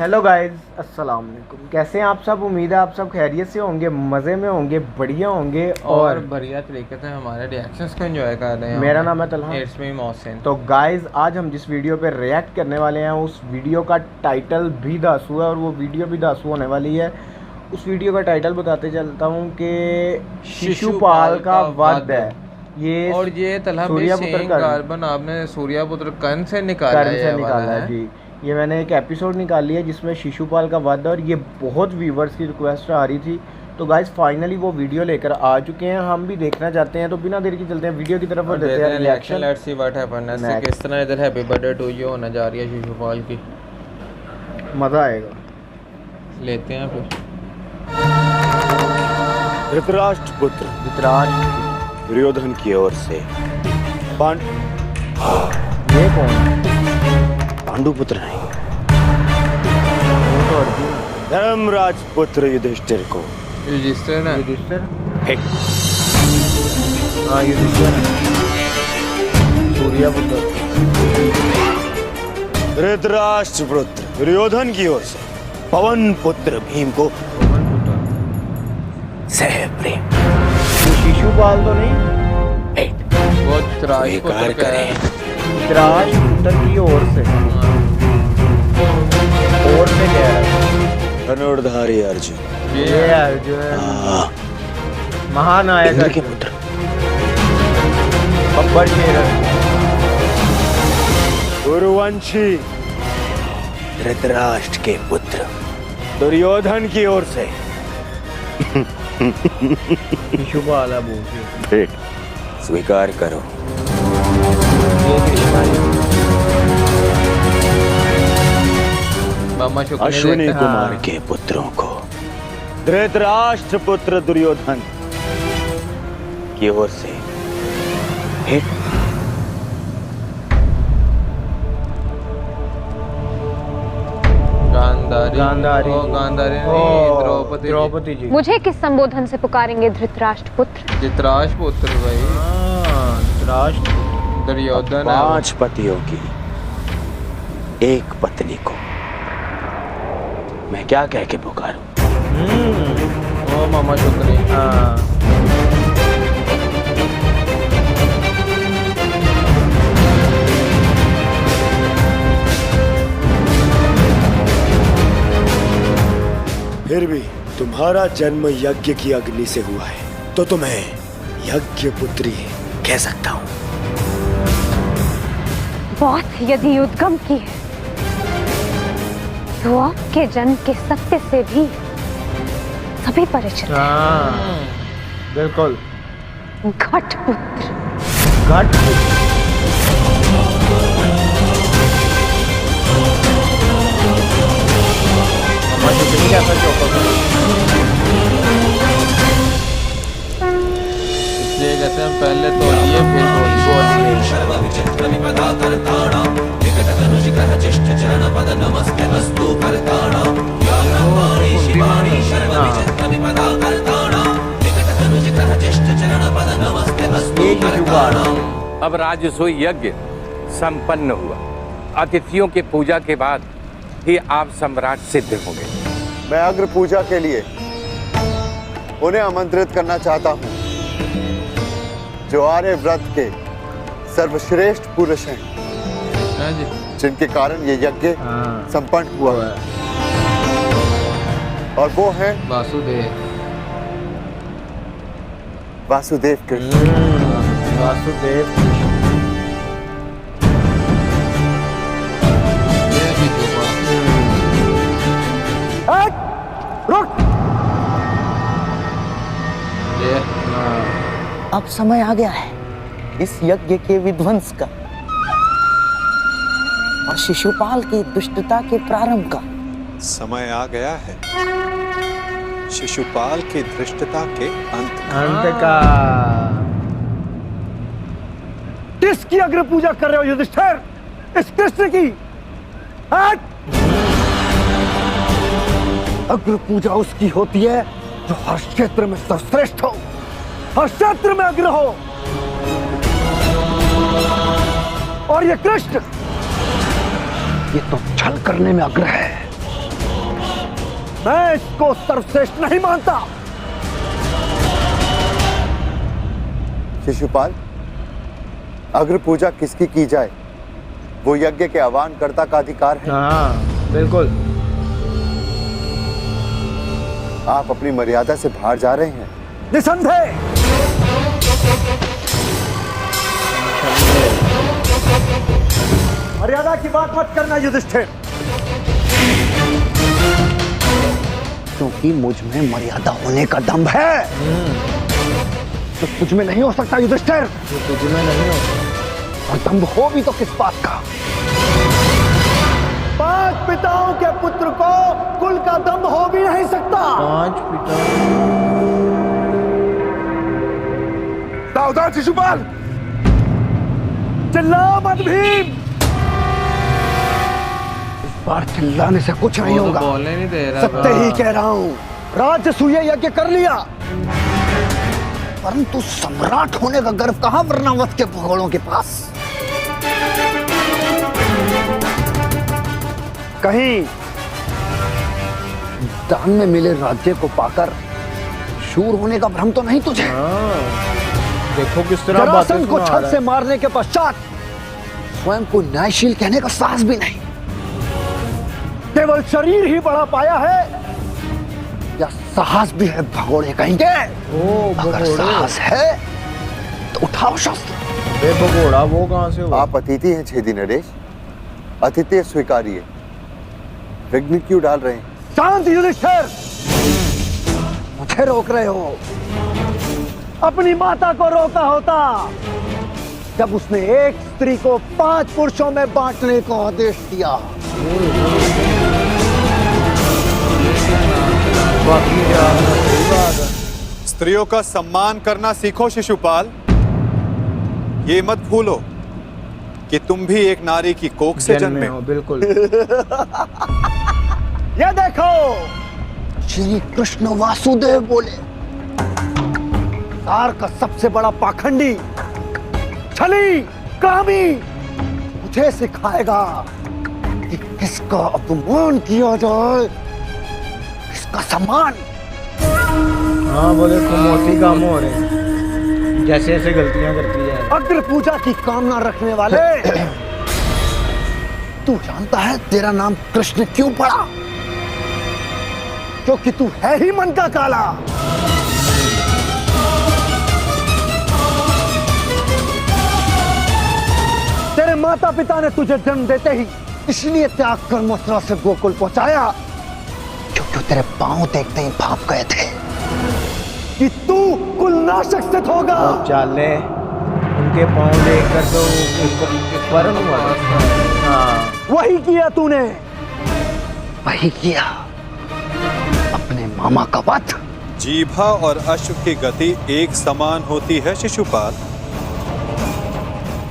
Hello guys, अस्सलाम वालेकुम। कैसे हैं आप सब? उम्मीद है आप सब खैरियत से होंगे, मज़े में होंगे, बढ़िया होंगे और बढ़िया तरीके से हमारे रिएक्शंस को एंजॉय कर रहे हैं। मेरा नाम है तलहा। It's me Mohsin. तो गाइस, आज हम जिस वीडियो पे रिएक्ट करने वाले हैं उस वीडियो का टाइटल भी दासू है और वो वीडियो भी दासू होने वाली है। उस वीडियो का टाइटल बताते चलता हूँ कि शिशुपाल का वध है। ये तलहा सूर्यपुत्र कार्बन आपने सूर्यपुत्र कर्ण से निकाला है जी। ये मैंने एक एपिसोड निकाल लिया जिसमें शिशुपाल का वध, और ये बहुत व्यूवर्स की रिक्वेस्ट आ रही थी। तो गाइस फाइनली वो वीडियो लेकर आ चुके हैं, हम भी देखना चाहते हैं। तो बिना देर की चलते हैं वीडियो की तरफ और देते हैं reaction. Let's see what happened. किस तरह इधर हैप्पी बर्थडे टू यू होने जा रही है शिशुपाल की। मज़ा आएगा, लेते हैं फिर। धृतराष्ट्र पुत्र दुर्योधन की ओर से ये कौन है? पांडु पुत्र नहीं, वो तो अर्जुन है। धर्मराज पुत्र युधिष्ठिर को। युधिष्ठिर ना? युधिष्ठिर? हे, हाँ युधिष्ठिर है। सूर्यपुत्र। धृतराष्ट्र पुत्र दुर्योधन की ओर से पवन पुत्र भीम को सह प्रेम। ये शिशुपाल तो नहीं? हे, वो धृतराष्ट्र स्वीकार पुत्र का है। धृतराष्ट्र पुत्र की ओर से। और से कह रहा है धनुर्धारी अर्जुन, ये अर्जुन महानायक इंद्र के पुत्र। बब्बर शेर। गुरुवंशी धृतराष्ट्र के पुत्र दुर्योधन की ओर से शिशुपाल है बोल। स्वीकार करो। ये कृष्णा जी। मामा शुक्र अश्विनी कुमार के पुत्रों को धृतराष्ट्र पुत्र दुर्योधन की ओर से भेंट। गांधारी नहीं, द्रौपदी जी। मुझे किस संबोधन से पुकारेंगे धृतराष्ट्र पुत्र? धृतराष्ट्र पुत्र भाई। धृतराष्ट्र दुर्योधन 5 पतियों की एक पत्नी को मैं क्या कह के पुकारूं? ओ मामा शुक्र। फिर भी तुम्हारा जन्म यज्ञ की अग्नि से हुआ है तो तुम्हें यज्ञ पुत्री कह सकता हूँ। बात यदि उद्गम की है तो आपके जन्म के सत्य से भी सभी परिचित हैं। बिल्कुल। घट पुत्र। घट पुत्र। इसलिए कहते हैं पहले तोड़िए फिर अब राजसूय यज्ञ संपन्न हुआ। अतिथियों की पूजा के बाद ही आप सम्राट सिद्ध होंगे। मैं अग्र पूजा के लिए उन्हें आमंत्रित करना चाहता हूं जो आर्य व्रत के सर्वश्रेष्ठ पुरुष हैं, जिनके कारण ये यज्ञ संपन्न हुआ है। और वो हैं वासुदेव कृष्ण। वासुदेव कृष्ण। रुक! अब समय आ गया है इस यज्ञ के विध्वंस का और शिशुपाल की दुष्टता के प्रारंभ का। समय आ गया है शिशुपाल की धृष्टता के अंत का। किसकी अग्र पूजा कर रहे हो युधिष्ठिर? इस कृष्ण की। अग्र पूजा उसकी होती है जो हर क्षेत्र में सर्वश्रेष्ठ हो, हर क्षेत्र में अग्र हो। और ये कृष्ण, ये तो छल करने में अग्र है। मैं इसको सर्वश्रेष्ठ नहीं मानता। शिशुपाल, अग्र पूजा किसकी की जाए वो यज्ञ के आह्वान कर्ता का अधिकार है। हाँ बिल्कुल। आप अपनी मर्यादा से बाहर जा रहे हैं। निसंदेह। मर्यादा की बात मत करना युधिष्ठिर, क्योंकि मुझ में मर्यादा होने का दम्भ है। तो तुझ में नहीं हो सकता युधिष्ठिर। तुझ में नहीं हो। और दम्भ हो भी तो किस बात का? 5 पिताओं के पुत्र को कुल का दम्भ हो भी नहीं सकता। 5 पिता। सावधान शिशुपाल, चिल्ला मत भीम। इस बार चिल्लाने से कुछ नहीं वो तो होगा। बोलने नहीं दे रहा। सत्य ही कह रहा हूं। राजसूय यज्ञ कर लिया, परंतु सम्राट होने का गर्व कहां वर्णावत के भगोड़ों के पास। कहीं दान में मिले राज्य को पाकर शूर होने का भ्रम तो नहीं तुझे? देखो किस तरह बातें जरासंध को सुना छल रहा से है। मारने के पश्चात स्वयं को न्यायशील कहने का साहस भी नहीं। केवल शरीर ही बढ़ा पाया है या साहस भी है भगोड़े कहेंगे? अगर साहस है तो उठाओ शस्त्र। बे भगोड़ा वो कहां से हुआ? आप अतिथि हैं छेदी नरेश, अतिथि स्वीकारिए। विघ्न क्यों डाल रहे हैं? शांत युधिष्ठिर, मुझे रोक रहे हो। अपनी माता को रोका होता जब उसने एक स्त्री को 5 पुरुषों में बांटने को आदेश दिया। स्त्रियों का सम्मान करना सीखो शिशुपाल। ये मत भूलो कि तुम भी एक नारी की कोख से जन्मे हो। बिल्कुल। ये देखो, श्री कृष्ण वासुदेव बोले, सार का सबसे बड़ा पाखंडी, छली, कामी मुझे सिखाएगा कि किसका अपमान किया जाए, किसका सम्मान। हाँ बोले मोती काम हो रहे हैं, जैसे ऐसे गलतियां करती है। अग्र पूजा की कामना रखने वाले, तू जानता है तेरा नाम कृष्ण क्यों पड़ा? क्योंकि तू है ही मन का काला। तेरे माता पिता ने तुझे जन्म देते ही इसलिए त्याग कर मथुरा से गोकुल पहुंचाया, क्योंकि तेरे पांव देखते ही भाप गए थे कि तू कुलनाशक सिद्ध होगा। चाले उनके पाँव देखकर तो उनको फर्क हुआ। हाँ वही किया तूने, वही किया, अपने मामा का वध। जीभा और अश्व की गति एक समान होती है शिशुपाल।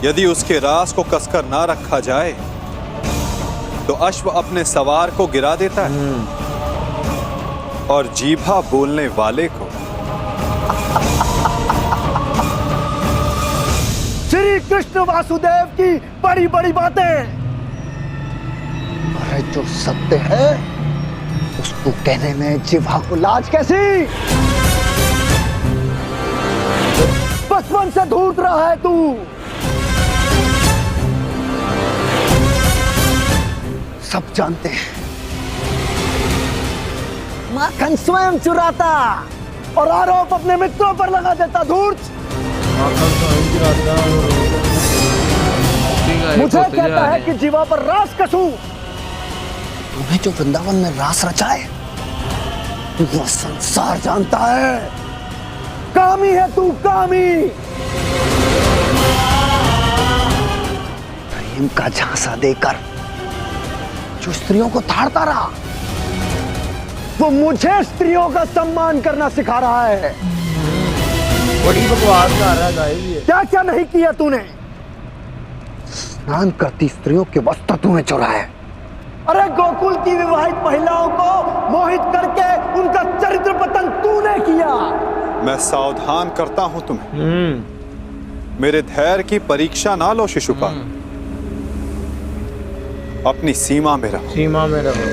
यदि उसके रास को कसकर ना रखा जाए तो अश्व अपने सवार को गिरा देता है और जीभा बोलने वाले को। श्री कृष्ण वासुदेव की बड़ी बड़ी बातें, अरे जो सत्य है उसको कहने में जिह्वा को लाज कैसी? बचपन से धूर्त रहा है तू। सब जानते हैं माखन स्वयं चुराता और आरोप अपने मित्रों पर लगा देता। धूर्त मुझे कहता है कि जीवा पर रास कसूं। तुम्हें जो वृंदावन में रास रचाए वो संसार जानता है। कामी है तू, कामी। प्रेम का झांसा देकर जो स्त्रियों को ताड़ता रहा, वो मुझे स्त्रियों का सम्मान करना सिखा रहा है। बड़ी बकवास कर रहा है गाइस ये। क्या क्या नहीं किया तूने? स्नान करती स्त्रियों के वस्त्र तूने चुराए। अरे गोकुल की विवाहित महिलाओं को मोहित करके उनका चरित्र पतन तूने किया। मैं सावधान करता हूं तुम्हें, मेरे धैर्य की परीक्षा ना लो शिशुपाल। अपनी सीमा में रहो। सीमा में रहो।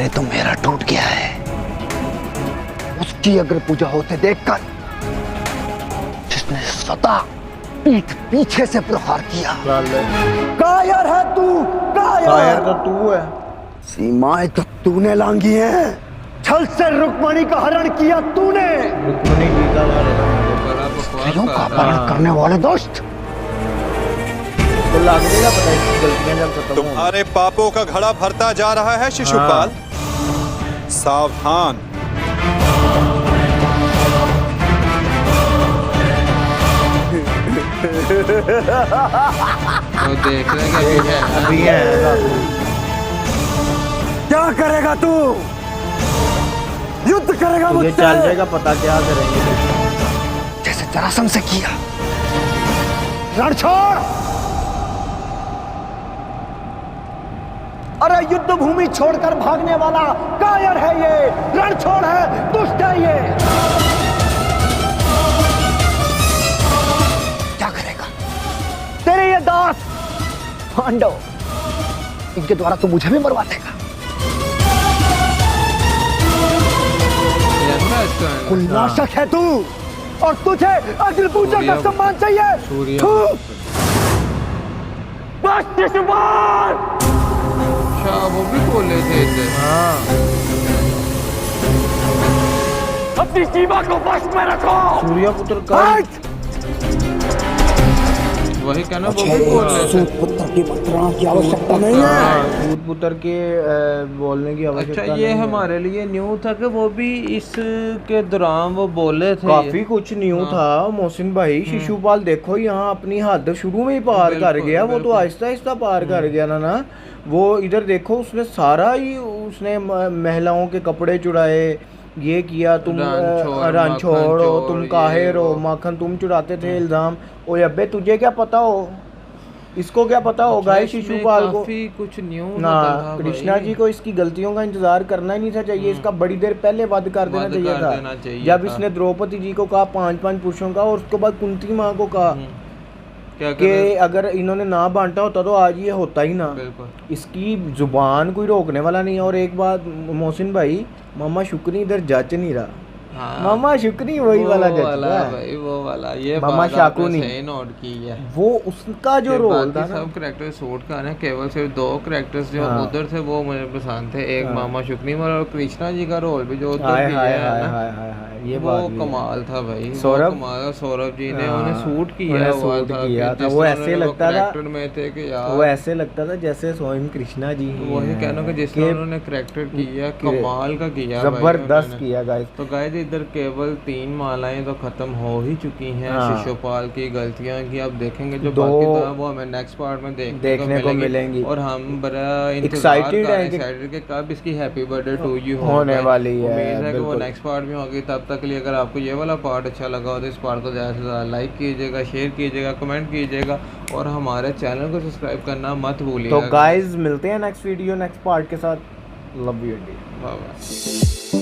पहले तो मेरा टूट गया है, उसकी अग्र पूजा होते देखकर जिसने सदा पीठ पीछे से प्रहार किया। कायर है तू, कायर तो तू है। सीमाएं तो तूने लांगी हैं, छल से रुक्मणी का हरण किया तूने। रुक्मणी जी का बड़ा बकवास स्त्रियों का कर रहा अपहरण करने वाले दोस्त, तो लग देगा पता है गलतियां जब खत्म होंगी। तुम्हारे पापों का घड़ा भरता जा रहा है शिशुपाल, सावधान। तो देख लेंगे अभी है क्या करेगा तू? युद्ध करेगा तुझे मुझसे? चल जाएगा पता क्या करेंगे। जैसे जरासंध से किया। रण छोड़। अरे युद्ध भूमि छोड़कर भागने वाला कायर है ये, रण छोड़ है, दुष्ट है ये। क्या करेगा तेरे ये दास पांडव, इनके द्वारा तो मुझे भी मरवा देगा। कुल नाशक है तू, और तुझे अग्नि पूजा का सम्मान चाहिए। थू। बस शिशुपाल। अच्छा वो भी बोले थे इधर। हाँ अपनी सीमा को वश में रखो। सूर्यपुत्र का वही कहना, वो भी बोल रहे थे। सूत पुत्र की मंत्रणा की आवश्यकता नहीं है। सूत पुत्र के बोलने की आवश्यकता अच्छा नहीं ये है। हमारे लिए न्यू था कि वो भी इसके दौरान वो बोले थे। काफी कुछ न्यू था मोहसिन भाई। शिशुपाल देखो यहाँ अपनी हद शुरू में ही पार कर गया, वो तो आहिस्ता आहिस्ता पार कर गया ना। वो इधर देखो उसने सारा ही उसने महिलाओं के कपड़े चुराए, ये किया, तुम रन छोड़ो, तुम काहे रो, माखन तुम चुराते थे इल्जाम। ओए अबे तुझे क्या पता हो, इसको क्या पता होगा इस शिशुपाल को। काफी कुछ न्यू ना कृष्णा जी को इसकी गलतियों का इंतजार करना ही नहीं था चाहिए, इसका बड़ी देर पहले वध कर देना चाहिए था। जब इसने द्रौपदी जी को कहा 5-5 पुरुषों का, और उसके बाद कुंती माँ को कहा कि अगर इन्होंने ना बांटा होता तो आज ये होता ही ना। इसकी जुबान कोई रोकने वाला नहीं है। और एक बात मोहसिन भाई, मामा शुक्री इधर जच नहीं रहा। हाँ, मामा शुक्री वही वाला जज भाई, वो वाला ये मामा शाकुनी सही नोट की है। वो उसका जो रोल था ना, सब कैरेक्टर सूट का ना, केवल सिर्फ 2 कैरेक्टर्स जो उधर थे वो मुझे पसंद थे। एक मामा शुक्नी और कृष्णा जी का रोल भी जो उधर भी है ये वो कमाल था भाई। सौरभ कमाल, सौरभ जी ने उन्हें सूट किया हुआ था। वो ऐसे लगता था में थे कि यार, वो ऐसे लगता था जैसे स्वयं कृष्णा जी ही वही कहना कि जिसने उन्होंने कैरेक्टर किया कमाल का किया, जबरदस्त किया गाइस। तो गाइस इधर केवल 3 मालाएं तो खत्म हो ही चुकी हैं शिशुपाल की गलतियां की। अब देखेंगे जो बाकी तो वो हमें नेक्स्ट पार्ट में देखने को मिलेंगी। और हम बड़ा एक्साइटेड हैं कि कब इसकी हैप्पी बर्थडे टू यू होने वाली है। उम्मीद है कि वो नेक्स्ट पार्ट में होगी। तब तक के लिए अगर आपको ये वाला पार्ट अच्छा लगा हो तो इस पार्ट को ज़्यादा से ज़्यादा लाइक कीजिएगा, शेयर कीजिएगा, कमेंट कीजिएगा और हमारे चैनल को सब्सक्राइब करना मत भूलिएगा। तो गाइस मिलते हैं नेक्स्ट वीडियो नेक्स्ट पार्ट के साथ। Love you. Bye bye.